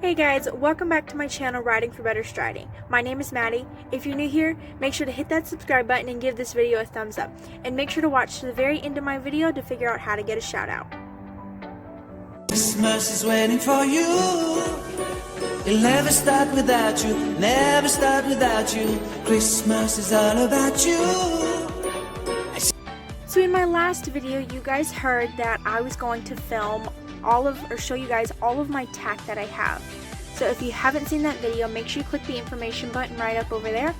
Hey guys, welcome back to my channel, Riding for Better Striding. My name is Maddie. If you're new here, make sure to hit that subscribe button and give this video a thumbs up. And make sure to watch to the very end of my video to figure out how to get a shout out. Christmas is waiting for you. It'll never start without you, never start without you. Christmas is all about you. So in my last video, you guys heard that I was going to film show you guys all of my tack that I have. So if you haven't seen that video, make sure you click the information button right up over there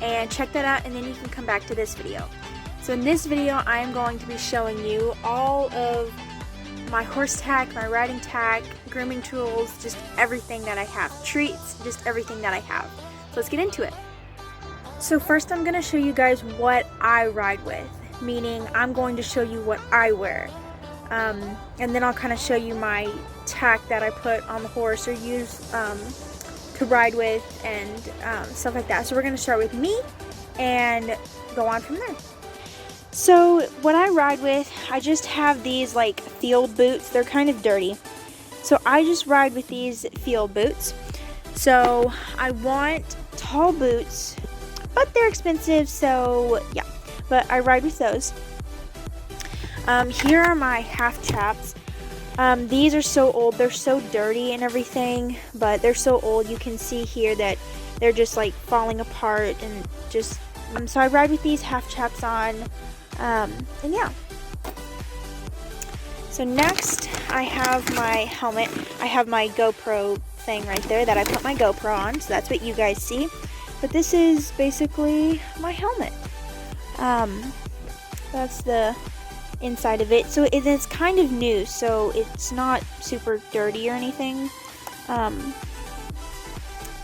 and check that out, and then you can come back to this video. So in this video, I am going to be showing you all of my horse tack, my riding tack, grooming tools, just everything that I have, treats, just everything that I have. So let's get into it. So first I'm going to show you guys what I ride with, meaning I'm going to show you what I wear. And then I'll kind of show you my tack that I put on the horse or use to ride with and stuff like that. So we're going to start with me and go on from there. So what I ride with, I just have these like field boots. They're kind of dirty. So I just ride with these field boots. So I want tall boots, but they're expensive, so yeah. But I ride with those. Here are my half chaps. These are so old, they're so dirty and everything, but they're so old. You can see here that they're just like falling apart and just, so I ride with these half chaps on, and yeah. So next I have my helmet. I have my GoPro thing right there that I put my GoPro on, so that's what you guys see. But this is basically my helmet. That's the inside of it. So it's kind of new, so it's not super dirty or anything. But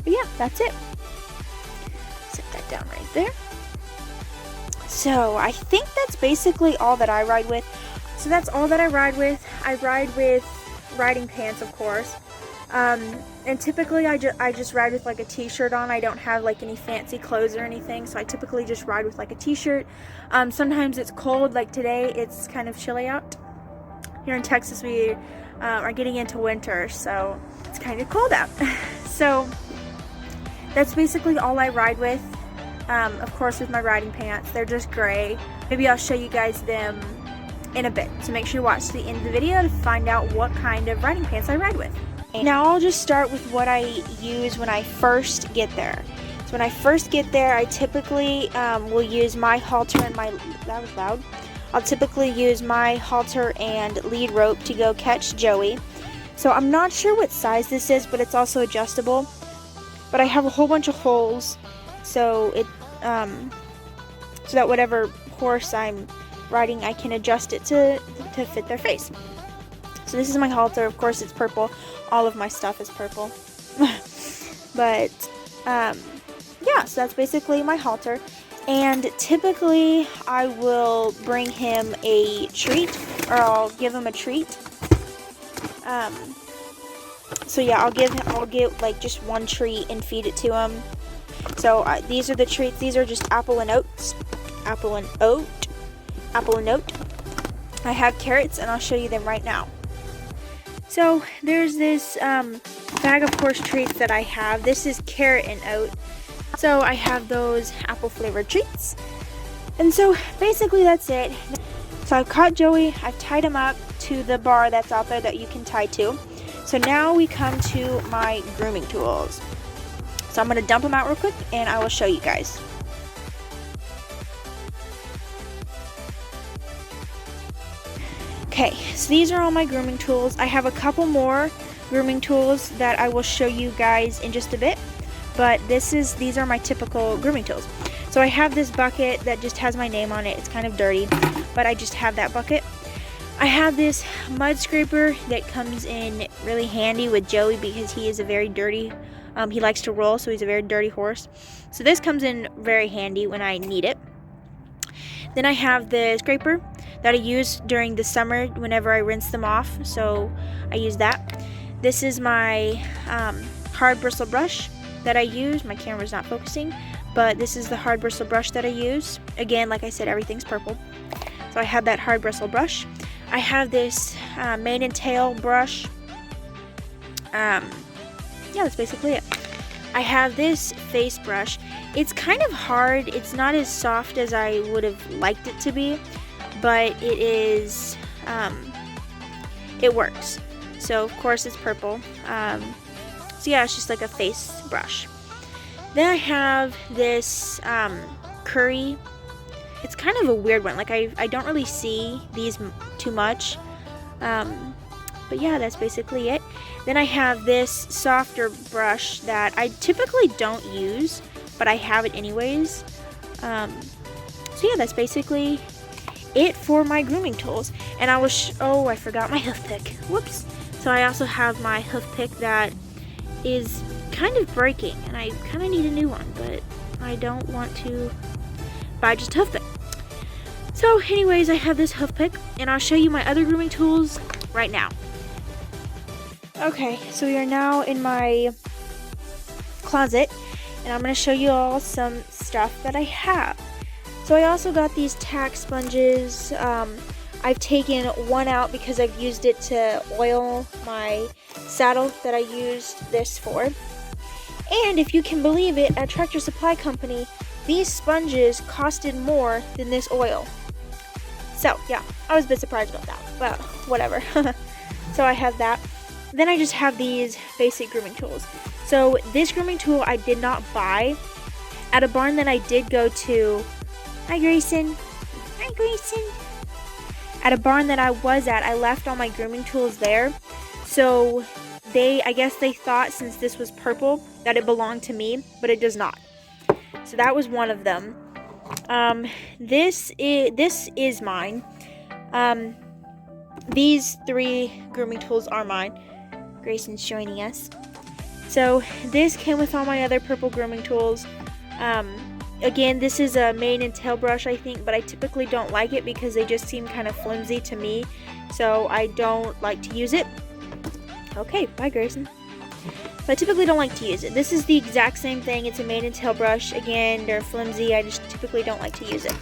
yeah, that's it. Set that down right there. So I think that's basically all that I ride with. So that's all that I ride with. I ride with riding pants, of course. And typically I just ride with like a t-shirt on. I don't have like any fancy clothes or anything, so I typically just ride with like a t-shirt. Sometimes it's cold, like today it's kind of chilly out. Here in Texas we are getting into winter, so it's kind of cold out. So that's basically all I ride with. Of course with my riding pants, they're just gray. Maybe I'll show you guys them in a bit, so make sure you watch the end of the video to find out what kind of riding pants I ride with. Now I'll just start with what I use when I first get there. So when I first get there, I typically will use my halter and that was loud. I'll typically use my halter and lead rope to go catch Joey. So I'm not sure what size this is, but it's also adjustable. But I have a whole bunch of holes, so so that whatever horse I'm riding, I can adjust it to fit their face. So this is my halter. Of course it's purple. All of my stuff is purple. But yeah, so that's basically my halter. And typically I will bring him a treat, or I'll give him a treat. So yeah, I'll give like just one treat and feed it to him. So these are the treats. These are just apple and oat. I have carrots, and I'll show you them right now. So there's this bag of horse treats that I have. This is carrot and oat. So I have those apple flavored treats. And so basically that's it. So I've caught Joey, I've tied him up to the bar that's out there that you can tie to. So now we come to my grooming tools. So I'm going to dump them out real quick and I will show you guys. Okay, so these are all my grooming tools. I have a couple more grooming tools that I will show you guys in just a bit, but these are my typical grooming tools. So I have this bucket that just has my name on it. It's kind of dirty, but I just have that bucket. I have this mud scraper that comes in really handy with Joey because he is a very dirty, he likes to roll, so he's a very dirty horse. So this comes in very handy when I need it. Then I have the scraper that I use during the summer whenever I rinse them off, so I use that. This is my hard bristle brush that I use. My camera's not focusing, but this is the hard bristle brush that I use. Again, like I said, everything's purple. So I have that hard bristle brush. I have this mane and tail brush. yeah, that's basically it. I have this face brush. It's kind of hard. It's not as soft as I would have liked it to be, but it is, it works. So of course it's purple. So yeah, it's just like a face brush. Then I have this curry. It's kind of a weird one. Like I don't really see these too much. But yeah, that's basically it. Then I have this softer brush that I typically don't use, but I have it anyways. So yeah, that's basically it for my grooming tools. And I was, oh, I forgot my hoof pick. Whoops. So I also have my hoof pick that is kind of breaking, and I kind of need a new one, but I don't want to buy just a hoof pick. So anyways, I have this hoof pick, and I'll show you my other grooming tools right now. Okay, so we are now in my closet, and I'm going to show you all some stuff that I have. So I also got these Tack sponges. I've taken one out because I've used it to oil my saddle that I used this for. And if you can believe it, at Tractor Supply Company, these sponges costed more than this oil. So yeah, I was a bit surprised about that, but whatever. So I have that. Then I just have these basic grooming tools. So this grooming tool I did not buy at a barn that I did go to. Hi Grayson. Hi Grayson. At a barn that I was at, I left all my grooming tools there. So I guess they thought since this was purple that it belonged to me, but it does not. So that was one of them. This is mine. These 3 grooming tools are mine. Grayson's joining us. So this came with all my other purple grooming tools. Again, this is a mane and tail brush, I think, but I typically don't like it because they just seem kind of flimsy to me. So I don't like to use it. Okay, bye Grayson. So I typically don't like to use it. This is the exact same thing. It's a mane and tail brush. Again, they're flimsy. I just typically don't like to use it.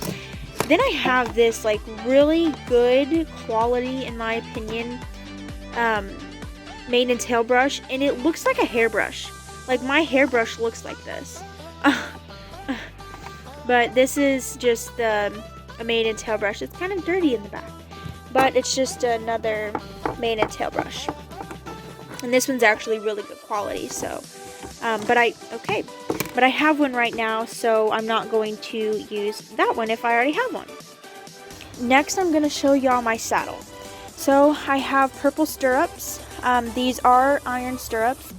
Then I have this like really good quality, in my opinion, mane and tail brush, and it looks like a hairbrush. Like my hairbrush looks like this. But this is just a mane and tail brush. It's kind of dirty in the back, but it's just another mane and tail brush. And this one's actually really good quality, so, but I have one right now, so I'm not going to use that one if I already have one. Next, I'm going to show y'all my saddle. So, I have purple stirrups. These are iron stirrups.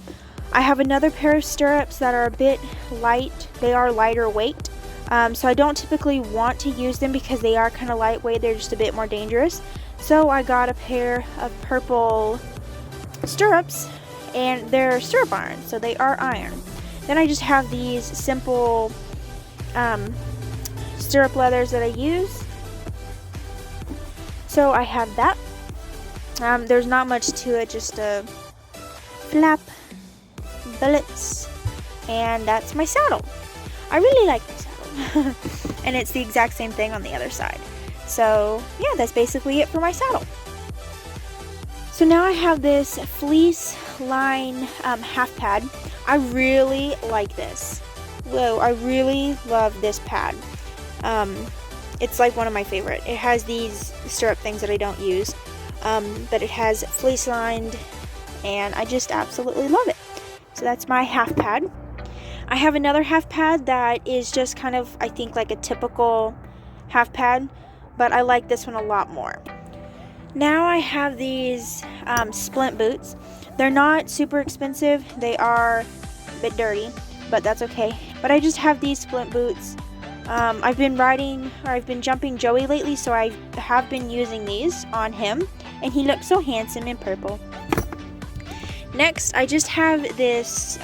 I have another pair of stirrups that are a bit light. They are lighter weight. So I don't typically want to use them because they are kind of lightweight. They're just a bit more dangerous. So I got a pair of purple stirrups, and they're stirrup iron, so they are iron. Then I just have these simple stirrup leathers that I use. So I have that. There's not much to it, just a flap, bullets, and that's my saddle. I really like my saddle. And it's the exact same thing on the other side. So yeah, that's basically it for my saddle. So now I have this fleece line half pad. I really like this. Whoa, I really love this pad. It's like one of my favorite. It has these stirrup things that I don't use, but it has fleece lined, and I just absolutely love it. So that's my half pad. I have another half pad that is just kind of, I think, like a typical half pad, but I like this one a lot more. Now I have these splint boots. They're not super expensive. They are a bit dirty, but that's okay. But I just have these splint boots. I've been jumping Joey lately, so I have been using these on him, and he looks so handsome in purple. Next, I just have this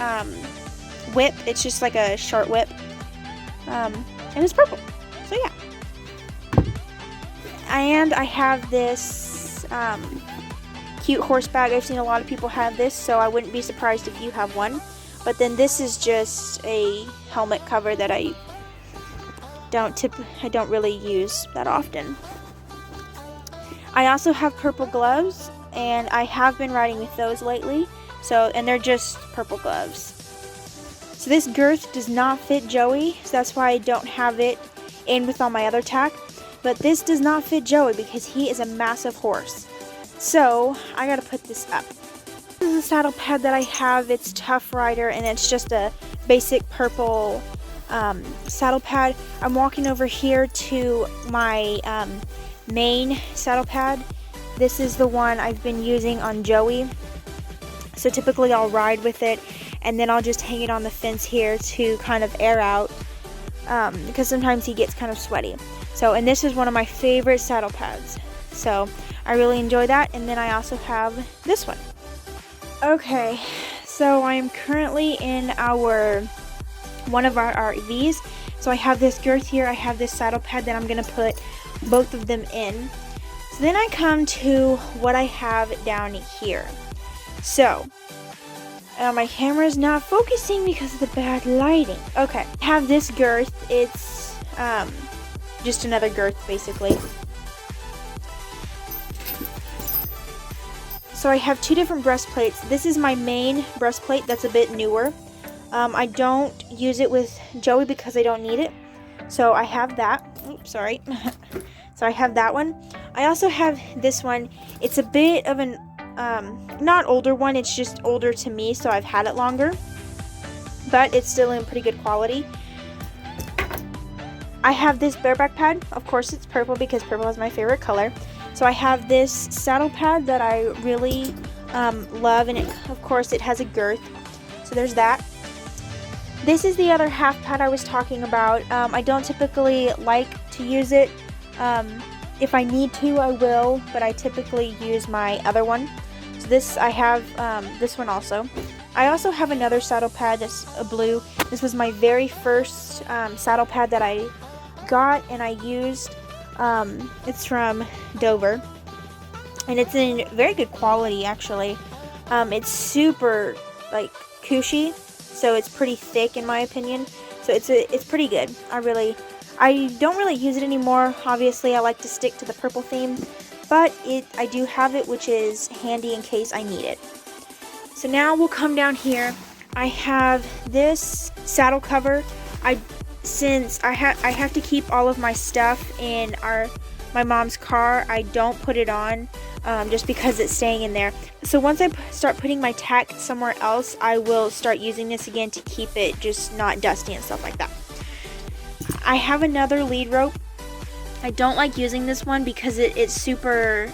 whip. It's just like a short whip, and it's purple. So yeah. And I have this cute horse bag. I've seen a lot of people have this, so I wouldn't be surprised if you have one. But then this is just a helmet cover that I don't really use that often. I also have purple gloves, and I have been riding with those lately. So, and they're just purple gloves. So this girth does not fit Joey, so that's why I don't have it in with all my other tack. But this does not fit Joey because he is a massive horse. So I gotta put this up. This is the saddle pad that I have. It's Tough Rider, and it's just a basic purple saddle pad. I'm walking over here to my main saddle pad. This is the one I've been using on Joey. So typically I'll ride with it, and then I'll just hang it on the fence here to kind of air out because sometimes he gets kind of sweaty. So, and this is one of my favorite saddle pads. So I really enjoy that. And then I also have this one. Okay, so I am currently in one of our RVs. So I have this girth here, I have this saddle pad that I'm gonna put both of them in. So then I come to what I have down here. So, my camera is not focusing because of the bad lighting. Okay, I have this girth. It's just another girth basically. So I have two different breastplates. This is my main breastplate that's a bit newer. I don't use it with Joey because I don't need it. So I have that. Oops, sorry. So I have that one. I also have this one. It's a bit of an, not older one. It's just older to me, so I've had it longer. But it's still in pretty good quality. I have this bareback pad. Of course, it's purple because purple is my favorite color. So I have this saddle pad that I really love, and of course it has a girth. So there's that. This is the other half pad I was talking about. I don't typically like to use it. If I need to, I will, but I typically use my other one. So this, I have this one also. I also have another saddle pad that's a blue. This was my very first saddle pad that I got and I used. It's from Dover, and it's in very good quality actually. It's super like cushy, so it's pretty thick in my opinion. So it's pretty good. I don't really use it anymore. Obviously, I like to stick to the purple theme, but I do have it, which is handy in case I need it. So now we'll come down here. I have this saddle cover. Since I have to keep all of my stuff in my mom's car, I don't put it on just because it's staying in there. So once I start putting my tack somewhere else, I will start using this again to keep it just not dusty and stuff like that. I have another lead rope. I don't like using this one because it's super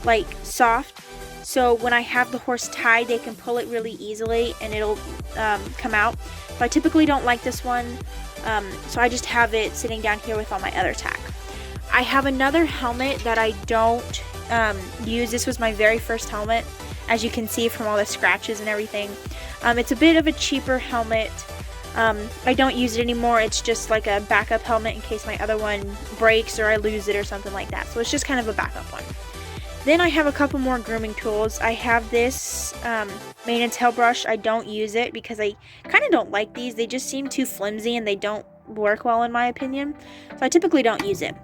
like soft. So when I have the horse tied, they can pull it really easily and it'll come out. So I typically don't like this one, so I just have it sitting down here with all my other tack. I have another helmet that I don't use. This was my very first helmet, as you can see from all the scratches and everything. It's a bit of a cheaper helmet. I don't use it anymore. It's just like a backup helmet in case my other one breaks or I lose it or something like that. So it's just kind of a backup one. Then I have a couple more grooming tools. I have this mane and tail brush. I don't use it because I kind of don't like these. They just seem too flimsy and they don't work well in my opinion. So I typically don't use it.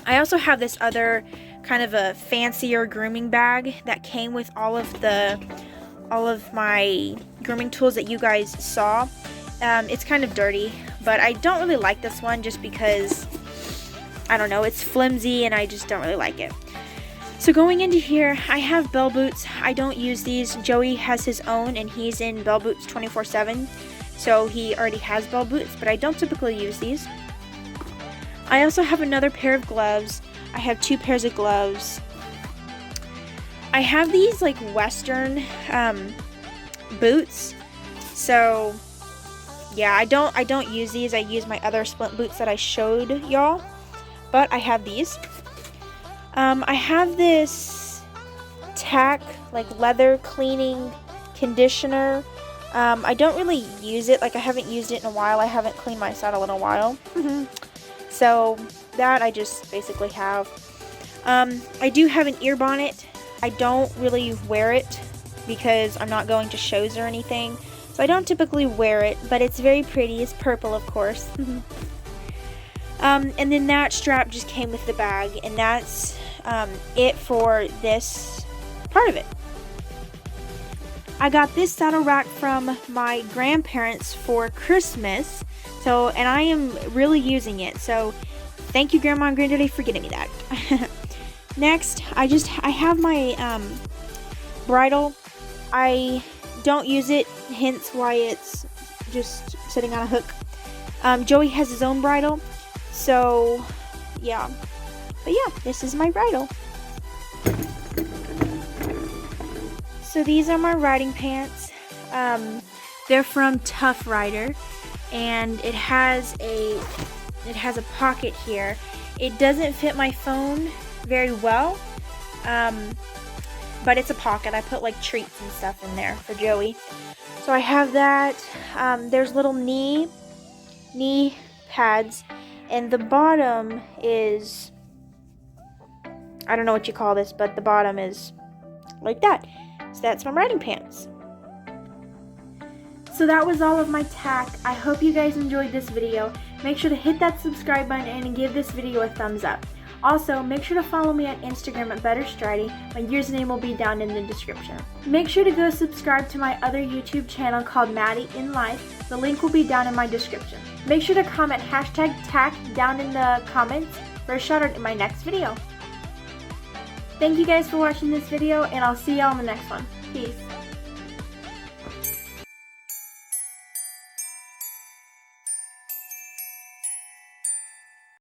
I also have this other kind of a fancier grooming bag that came with all of my grooming tools that you guys saw. It's kind of dirty, but I don't really like this one just because, I don't know, it's flimsy and I just don't really like it. So going into here, I have bell boots. I don't use these. Joey has his own and he's in bell boots 24/7. So he already has bell boots, but I don't typically use these. I also have another pair of gloves. I have two pairs of gloves. I have these like Western boots. So yeah, I don't use these. I use my other splint boots that I showed y'all. But I have these. I have this Tack like leather cleaning conditioner. I don't really use it. Like I haven't used it in a while. I haven't cleaned my saddle in a while. So that I just basically have. I do have an ear bonnet. I don't really wear it because I'm not going to shows or anything. So I don't typically wear it, but it's very pretty. It's purple, of course. And then that strap just came with the bag, and that's it for this part of it. I got this saddle rack from my grandparents for Christmas. So, and I am really using it. So, thank you, Grandma and Granddaddy, for getting me that. Next, I have my bridle. I don't use it, hence why it's just sitting on a hook. Joey has his own bridle, so yeah. But yeah, this is my bridle. So these are my riding pants. They're from Tough Rider, and it has a pocket here. It doesn't fit my phone very well, but it's a pocket. I put like treats and stuff in there for Joey. So I have that. There's little knee pads, and the bottom is, I don't know what you call this, but the bottom is like that. So that's my riding pants. So that was all of my tack. I hope you guys enjoyed this video. Make sure to hit that subscribe button and give this video a thumbs up. Also, make sure to follow me on Instagram at BetterStridy. My username will be down in the description. Make sure to go subscribe to my other YouTube channel called Maddie in Life. The link will be down in my description. Make sure to comment #tack down in the comments for a shout out in my next video. Thank you guys for watching this video, and I'll see y'all in the next one. Peace.